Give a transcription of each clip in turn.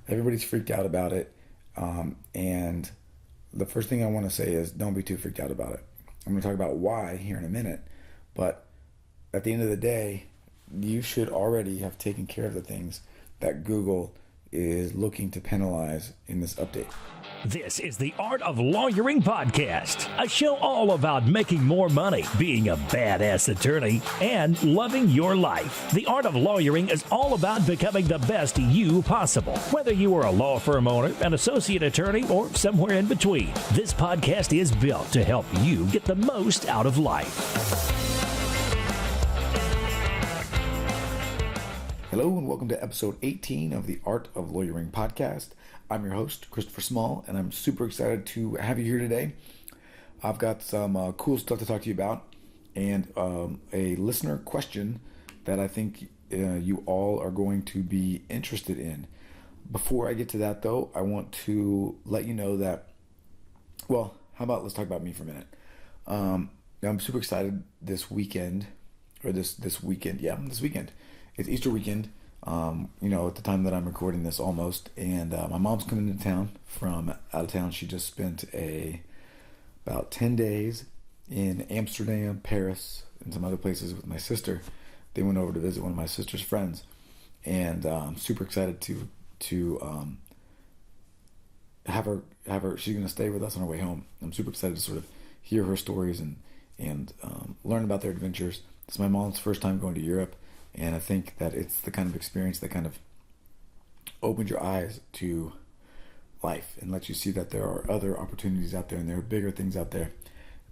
Everybody's freaked out about it. And the first thing I want to say is don't be too freaked out about it. I'm going to talk about why here in a minute. But at the end of the day, you should already have taken care of the things that Google is looking to penalize in this update. This is the Art of Lawyering podcast, a show all about making more money, being a badass attorney, and loving your life. The Art of Lawyering is all about becoming the best you possible. Whether you are a law firm owner, an associate attorney, or somewhere in between, this podcast is built to help you get the most out of life. Hello and welcome to episode 18 of the Art of Lawyering podcast. I'm your host, Christopher Small, and I'm super excited to have you here today. I've got some cool stuff to talk to you about and a listener question that I think you all are going to be interested in. Before I get to that, though, I want to let you know that, well, how about let's talk about me for a minute. I'm super excited this weekend. It's Easter weekend, at the time that I'm recording this almost, and my mom's coming into town from out of town. She just spent about 10 days in Amsterdam, Paris, and some other places with my sister. They went over to visit one of my sister's friends, and I'm super excited to have her. She's going to stay with us on her way home. I'm super excited to sort of hear her stories and learn about their adventures. It's my mom's first time going to Europe. And I think that it's the kind of experience that kind of opens your eyes to life and lets you see that there are other opportunities out there and there are bigger things out there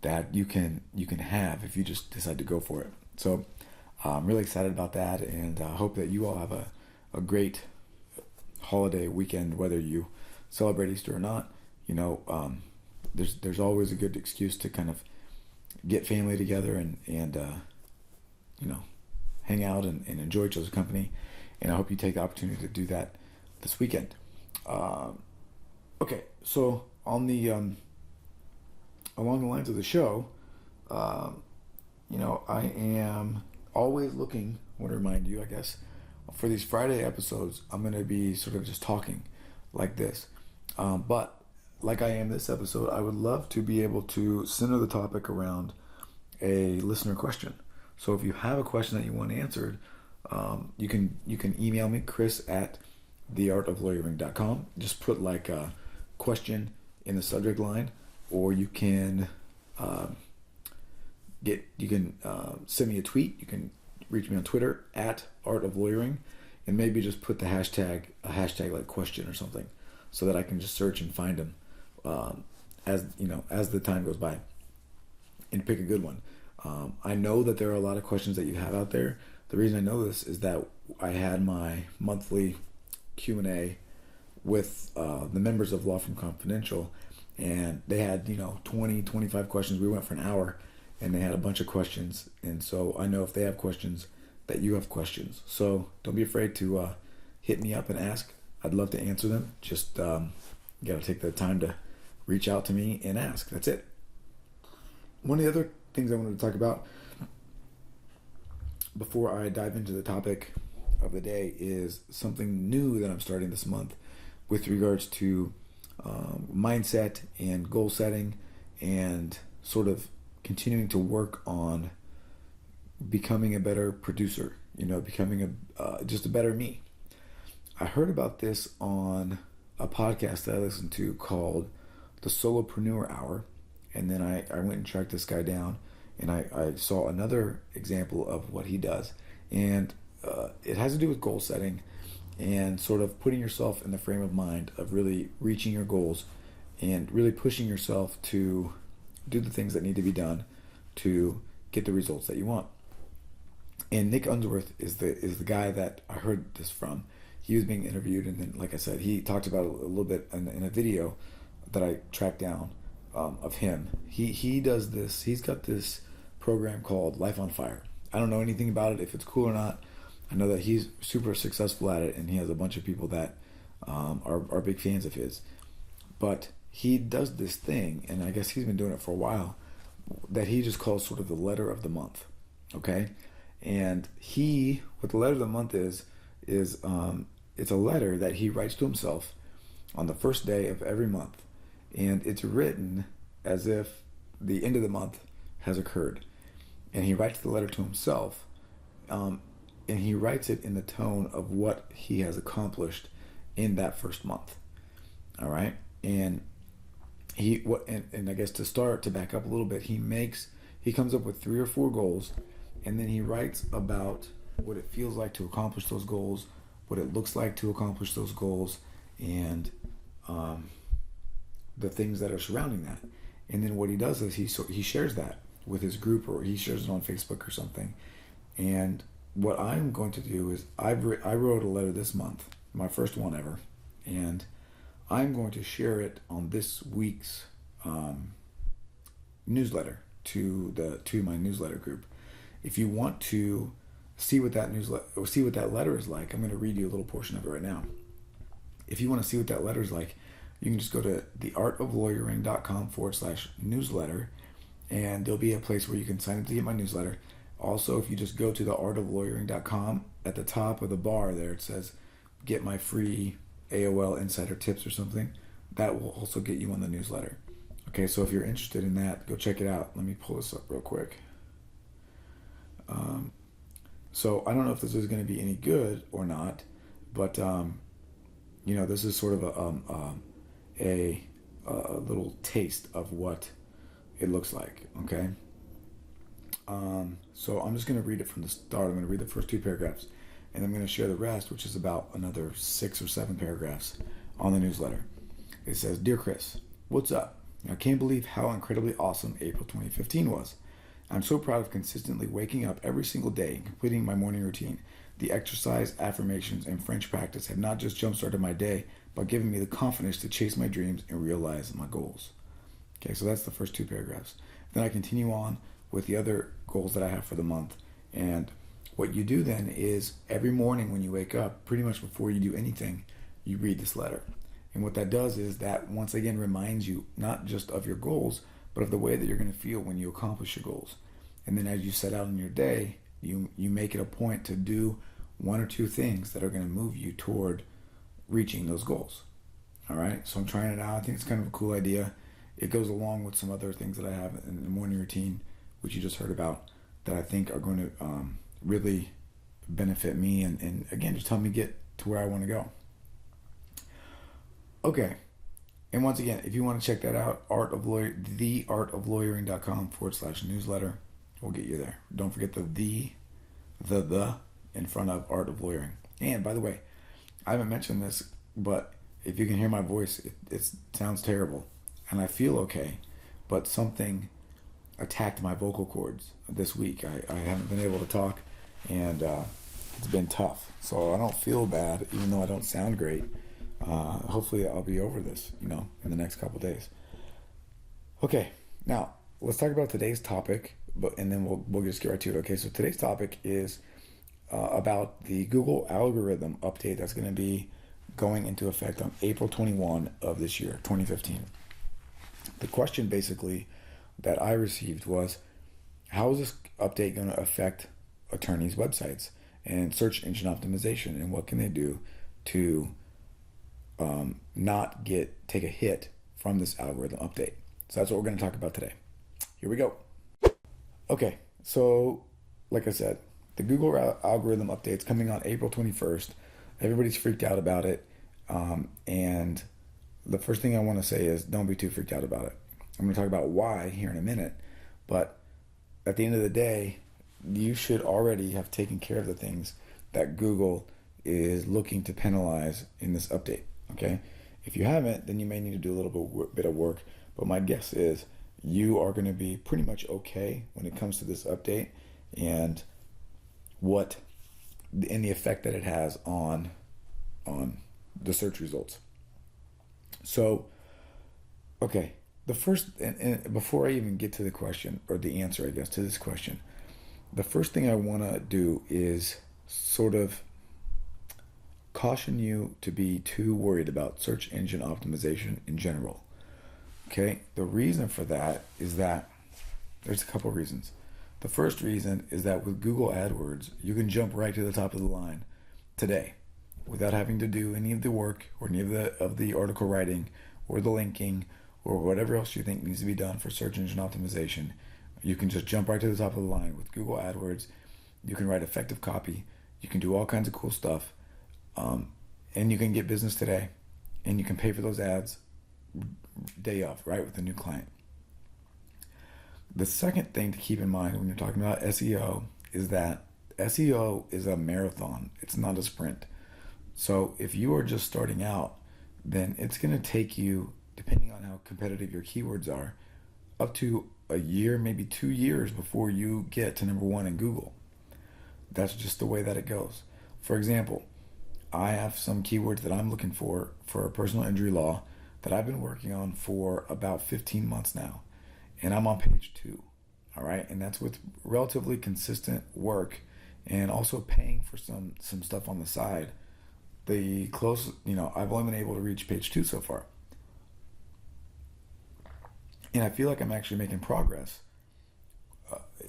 that you can have if you just decide to go for it. So I'm really excited about that, and I hope that you all have a great holiday weekend, whether you celebrate Easter or not. There's always a good excuse to kind of get family together and hang out and enjoy each other's company, and I hope you take the opportunity to do that this weekend. Okay, so on the along the lines of the show, I am always looking. I want to remind you, I guess, for these Friday episodes, I'm going to be sort of just talking like this, but like I am this episode, I would love to be able to center the topic around a listener question. So if you have a question that you want answered, you can email me, chris@theartoflawyering.com. Just put like a question in the subject line, or you can send me a tweet. You can reach me on Twitter @artoflawyering, and maybe just put a hashtag like question or something, so that I can just search and find them as the time goes by, and pick a good one. I know that there are a lot of questions that you have out there. The reason I know this is that I had my monthly Q&A with the members of Law Firm Confidential, and they had 20, 25 questions. We went for an hour, and they had a bunch of questions, and so I know if they have questions that you have questions. So don't be afraid to hit me up and ask. I'd love to answer them. Just you got to take the time to reach out to me and ask. That's it. One of the other things I wanted to talk about before I dive into the topic of the day is something new that I'm starting this month with regards to mindset and goal setting, and sort of continuing to work on becoming a better producer, becoming just a better me. I heard about this on a podcast that I listened to called the Solopreneur Hour. And then I went and tracked this guy down, and I saw another example of what he does. And it has to do with goal setting and sort of putting yourself in the frame of mind of really reaching your goals and really pushing yourself to do the things that need to be done to get the results that you want. And Nick Unsworth is the guy that I heard this from. He was being interviewed, and then, like I said, he talked about it a little bit in a video that I tracked down. Of him. He does this. He's got this program called Life on Fire. I don't know anything about it, if it's cool or not. I know that he's super successful at it, and he has a bunch of people that are big fans of his. But he does this thing, and I guess he's been doing it for a while, that he just calls sort of the letter of the month. Okay? And what the letter of the month is it's a letter that he writes to himself on the first day of every month. And it's written as if the end of the month has occurred. And he writes the letter to himself, and he writes it in the tone of what he has accomplished in that first month. All right? And and I guess to back up a little bit, he comes up with 3 or 4 goals, and then he writes about what it feels like to accomplish those goals, what it looks like to accomplish those goals, and the things that are surrounding that. And then what he does is he shares that with his group, or he shares it on Facebook or something. And what I'm going to do is I wrote a letter this month, my first one ever, and I'm going to share it on this week's newsletter to my newsletter group. If you want to see what that letter is like, I'm going to read you a little portion of it right now. If you want to see what that letter is like, you can just go to theartoflawyering.com/newsletter, and there'll be a place where you can sign up to get my newsletter. Also, if you just go to theartoflawyering.com, at the top of the bar there, it says, get my free AOL insider tips or something. That will also get you on the newsletter. Okay, so if you're interested in that, go check it out. Let me pull this up real quick. So I don't know if this is going to be any good or not, but this is sort of a little taste of what it looks like. Okay. So I'm just going to read it from the start. I'm going to read the first 2 paragraphs, and I'm going to share the rest, which is about another 6 or 7 paragraphs on the newsletter. It says, Dear Chris, what's up? I can't believe how incredibly awesome April 2015 was. I'm so proud of consistently waking up every single day and completing my morning routine. The exercise, affirmations, and French practice have not just jump-started my day, but given me the confidence to chase my dreams and realize my goals. Okay, so that's the first 2 paragraphs. Then I continue on with the other goals that I have for the month. And what you do then is every morning when you wake up, pretty much before you do anything, you read this letter. And what that does is that once again reminds you not just of your goals, but of the way that you're going to feel when you accomplish your goals. And then as you set out in your day, you make it a point to do 1 or 2 things that are going to move you toward reaching those goals. All right, so I'm trying it out. I think it's kind of a cool idea. It goes along with some other things that I have in the morning routine, which you just heard about, that I think are going to really benefit me and again, just help me get to where I want to go. Okay. And once again, if you want to check that out, theartoflawyering.com/newsletter will get you there. Don't forget the in front of Art of Lawyering. And by the way, I haven't mentioned this, but if you can hear my voice, it sounds terrible. And I feel okay, but something attacked my vocal cords this week. I haven't been able to talk, and it's been tough. So I don't feel bad, even though I don't sound great. Hopefully I'll be over this, in the next couple of days. Okay, now let's talk about today's topic, and then we'll just get right to it. Okay, so today's topic is about the Google algorithm update that's going to be going into effect on April 21 of this year, 2015. The question basically that I received was, how is this update going to affect attorneys' websites and search engine optimization, and what can they do to not take a hit from this algorithm update? So that's what we're going to talk about today. Here we go. Okay, so like I said, the Google algorithm update's coming on April 21st. Everybody's freaked out about it, and the first thing I want to say is don't be too freaked out about it. I'm going to talk about why here in a minute, but at the end of the day, you should already have taken care of the things that Google is looking to penalize in this update. Okay, if you haven't, then you may need to do a little bit of work, but my guess is you are going to be pretty much okay when it comes to this update and the effect that it has on the search results. So, okay, the first, and before I even get to the question, or the answer, I guess, to this question, the first thing I want to do is sort of caution you to be too worried about search engine optimization in general. Okay, the reason for that is that there's a couple reasons. The first reason is that with Google AdWords, you can jump right to the top of the line today without having to do any of the work or any of the article writing or the linking or whatever else you think needs to be done for search engine optimization. You can just jump right to the top of the line with Google AdWords. You can write effective copy. You can do all kinds of cool stuff. And you can get business today. And you can pay for those ads day of, right, with a new client. The second thing to keep in mind when you're talking about SEO is that SEO is a marathon. It's not a sprint. So if you are just starting out, then it's going to take you, depending on how competitive your keywords are, up to a year, maybe 2 years before you get to number one in Google. That's just the way that it goes. For example, I have some keywords that I'm looking for personal injury law that I've been working on for about 15 months now. And I'm on page 2. All right. And that's with relatively consistent work and also paying for some stuff on the side. The close, I've only been able to reach page 2 so far. And I feel like I'm actually making progress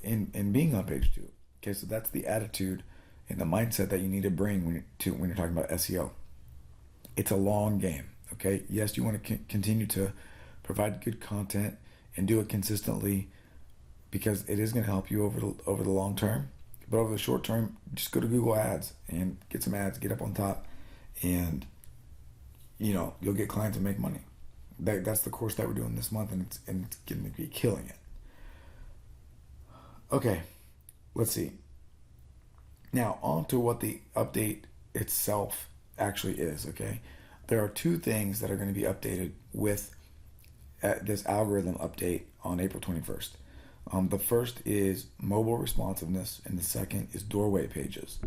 in being on page 2. Okay, so that's the attitude and the mindset that you need to bring when you're talking about SEO. It's a long game. Okay, yes, you want to continue to provide good content and do it consistently because it is going to help you over the long term. But over the short term, just go to Google Ads and get some ads, get up on top, and you'll get clients and make money. That's the course that we're doing this month, and it's going to be killing it. Okay, let's see. Now on to what the update itself actually is. Okay, there are 2 things that are going to be updated with this algorithm update on April 21st. The first is mobile responsiveness, and the second is doorway pages.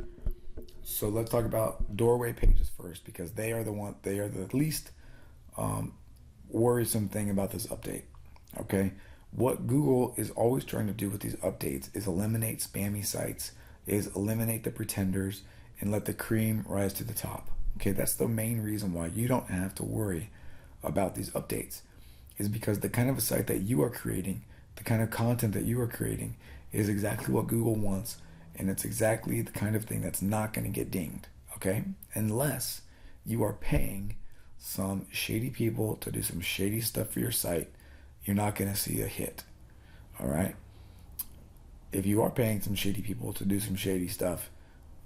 So let's talk about doorway pages first, because they are the least worrisome thing about this update. Okay, what Google is always trying to do with these updates is eliminate spammy sites, is eliminate the pretenders, and let the cream rise to the top. Okay, that's the main reason why you don't have to worry about these updates, is because the kind of a site that you are creating, the kind of content that you are creating is exactly what Google wants, and it's exactly the kind of thing that's not going to get dinged, okay? Unless you are paying some shady people to do some shady stuff for your site, you're not going to see a hit, all right? If you are paying some shady people to do some shady stuff,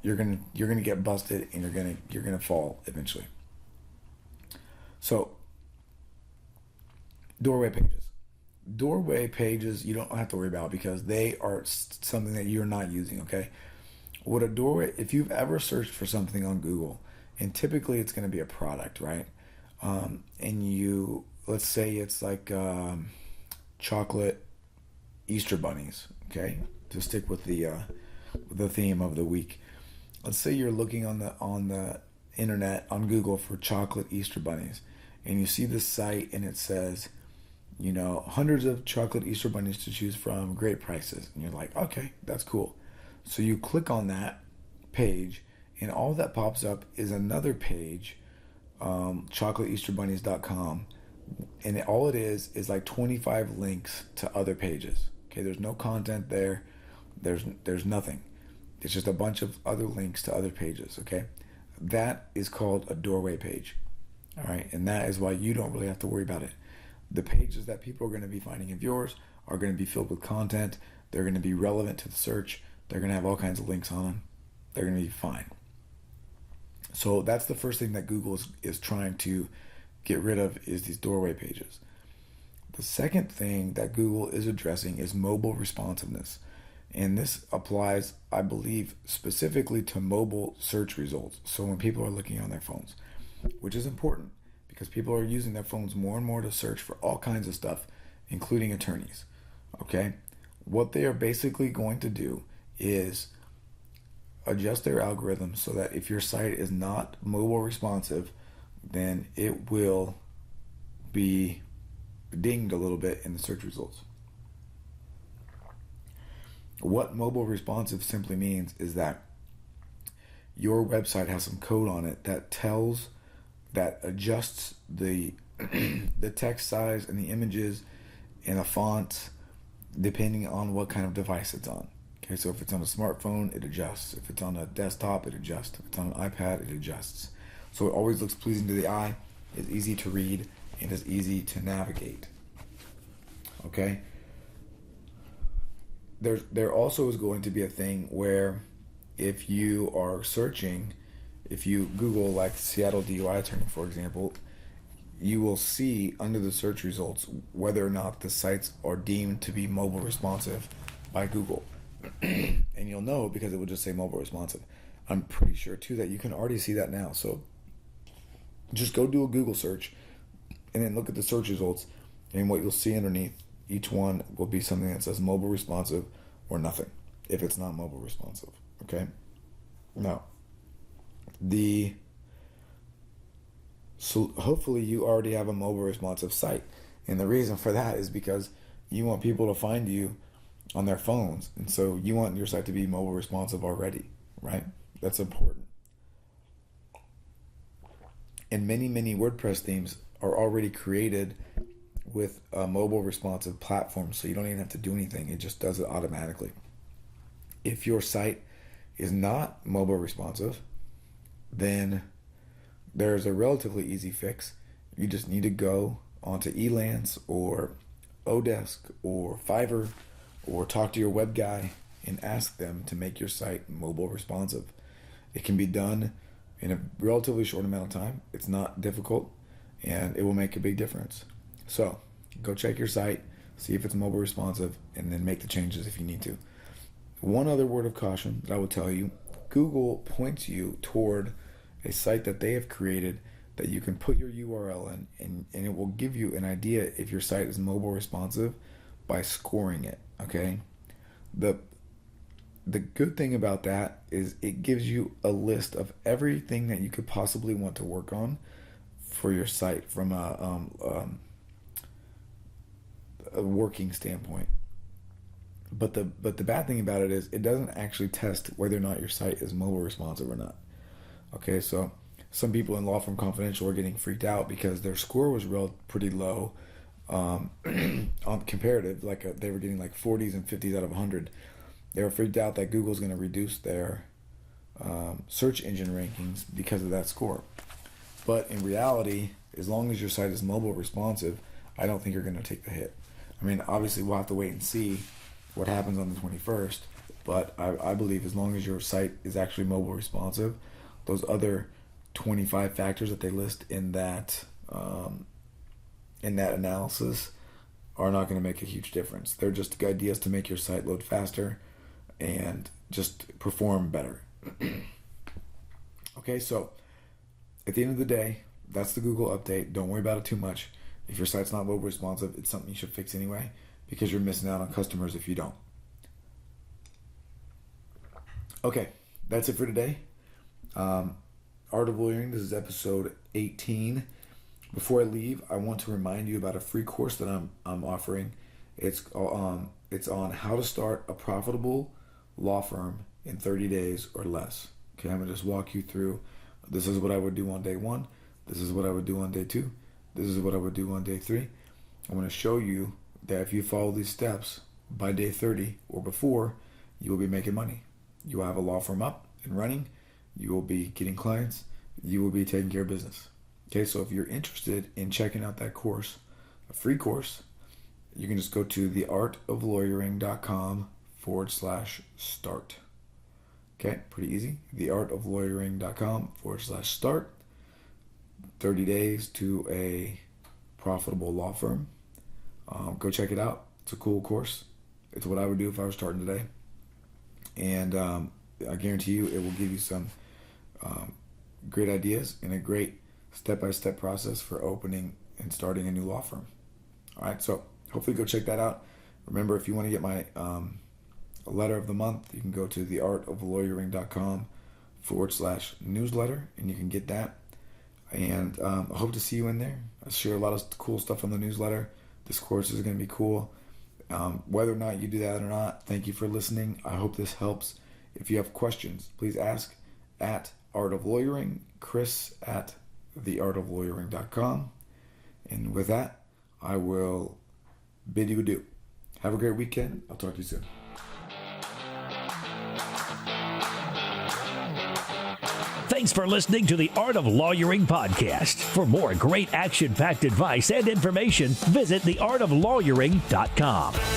you're gonna get busted, and you're gonna fall eventually. So, doorway pages you don't have to worry about because they are something that you're not using. Okay, what a doorway, if you've ever searched for something on Google, and typically it's going to be a product, right? And let's say it's like chocolate Easter bunnies. Okay, to stick with the theme of the week. Let's say you're looking on the internet on Google for chocolate Easter bunnies, and you see this site and it says, hundreds of chocolate Easter bunnies to choose from, great prices. And you're like, okay, that's cool. So you click on that page, and all that pops up is another page, chocolateeasterbunnies.com. And all it is like 25 links to other pages. Okay, there's no content there. There's nothing. It's just a bunch of other links to other pages, okay? That is called a doorway page, all right? And that is why you don't really have to worry about it. The pages that people are going to be finding of yours are going to be filled with content. They're going to be relevant to the search. They're going to have all kinds of links on them. They're going to be fine. So that's the first thing that Google is trying to get rid of, is these doorway pages. The second thing that Google is addressing is mobile responsiveness. And this applies, I believe, specifically to mobile search results. So when people are looking on their phones, which is important because people are using their phones more and more to search for all kinds of stuff, including attorneys. Okay? What they are basically going to do is adjust their algorithm so that if your site is not mobile responsive, then it will be dinged a little bit in the search results. What mobile responsive simply means is that your website has some code on it that adjusts the the text size and the images and the fonts depending on what kind of device it's on. Okay, so if it's on a smartphone, it adjusts. If it's on a desktop, it adjusts. If it's on an iPad, it adjusts. So it always looks pleasing to the eye, is easy to read, and is easy to navigate. Okay? There also is going to be a thing where if you are searching, if you Google like Seattle DUI attorney, for example, you will see under the search results whether or not the sites are deemed to be mobile responsive by Google. And you'll know because it will just say mobile responsive. I'm pretty sure too that you can already see that now. So just go do a Google search and then look at the search results, and what you'll see underneath each one will be something that says mobile responsive or nothing if it's not mobile responsive. Okay? Now, so hopefully you already have a mobile responsive site. And the reason for that is because you want people to find you on their phones. And so you want your site to be mobile responsive already, right? That's important. And many, many WordPress themes are already created with a mobile responsive platform. So you don't even have to do anything. It just does it automatically. If your site is not mobile responsive, then there's a relatively easy fix. You just need to go onto Elance or Odesk or Fiverr or talk to your web guy and ask them to make your site mobile responsive. It can be done in a relatively short amount of time. It's not difficult, and it will make a big difference. So go check your site, see if it's mobile responsive, and then make the changes if you need to. One other word of caution that I will tell you, Google points you toward a site that they have created that you can put your URL in, and it will give you an idea if your site is mobile responsive by scoring it, okay? The good thing about that is it gives you a list of everything that you could possibly want to work on for your site from a working standpoint. But the bad thing about it is it doesn't actually test whether or not your site is mobile responsive or not. Okay, so some people in Law Firm Confidential are getting freaked out because their score was pretty low on comparative. They were getting like 40s and 50s out of 100. They were freaked out that Google's going to reduce their search engine rankings because of that score. But in reality, as long as your site is mobile responsive, I don't think you're going to take the hit. I mean, obviously we'll have to wait and see what happens on the 21st, but I believe as long as your site is actually mobile responsive, those other 25 factors that they list in that analysis are not going to make a huge difference. They're just ideas to make your site load faster and just perform better. Okay, so at the end of the day, that's the Google update. Don't worry about it too much. If your site's not mobile responsive, it's something you should fix anyway, because you're missing out on customers if you don't. Okay, that's it for today. Art of Lawyering, this is episode 18. Before I leave, I want to remind you about a free course that I'm offering. It's on how to start a profitable law firm in 30 days or less. Okay, I'm going to just walk you through. This is what I would do on day 1. This is what I would do on day 2. This is what I would do on day 3. I'm going to show you that if you follow these steps by day 30 or before, you will be making money. You will have a law firm up and running. You will be getting clients. You will be taking care of business. Okay, so if you're interested in checking out that course, a free course, you can just go to theartoflawyering.com/start. Okay, pretty easy. theartoflawyering.com/start. 30 days to a profitable law firm. Go check it out. It's a cool course. It's what I would do if I was starting today. And I guarantee you it will give you some great ideas and a great step-by-step process for opening and starting a new law firm. All right, so hopefully go check that out. Remember, if you want to get my letter of the month, you can go to theartoflawyering.com/newsletter, and you can get that. And I hope to see you in there. I share a lot of cool stuff on the newsletter. This course is going to be cool. Whether or not you do that or not, thank you for listening. I hope this helps. If you have questions, please ask at Art of Lawyering, Chris at theartoflawyering.com. And with that, I will bid you adieu. Have a great weekend. I'll talk to you soon. Thanks Thanks for listening to the Art of Lawyering podcast. For more great action-packed advice and information, visit theartoflawyering.com.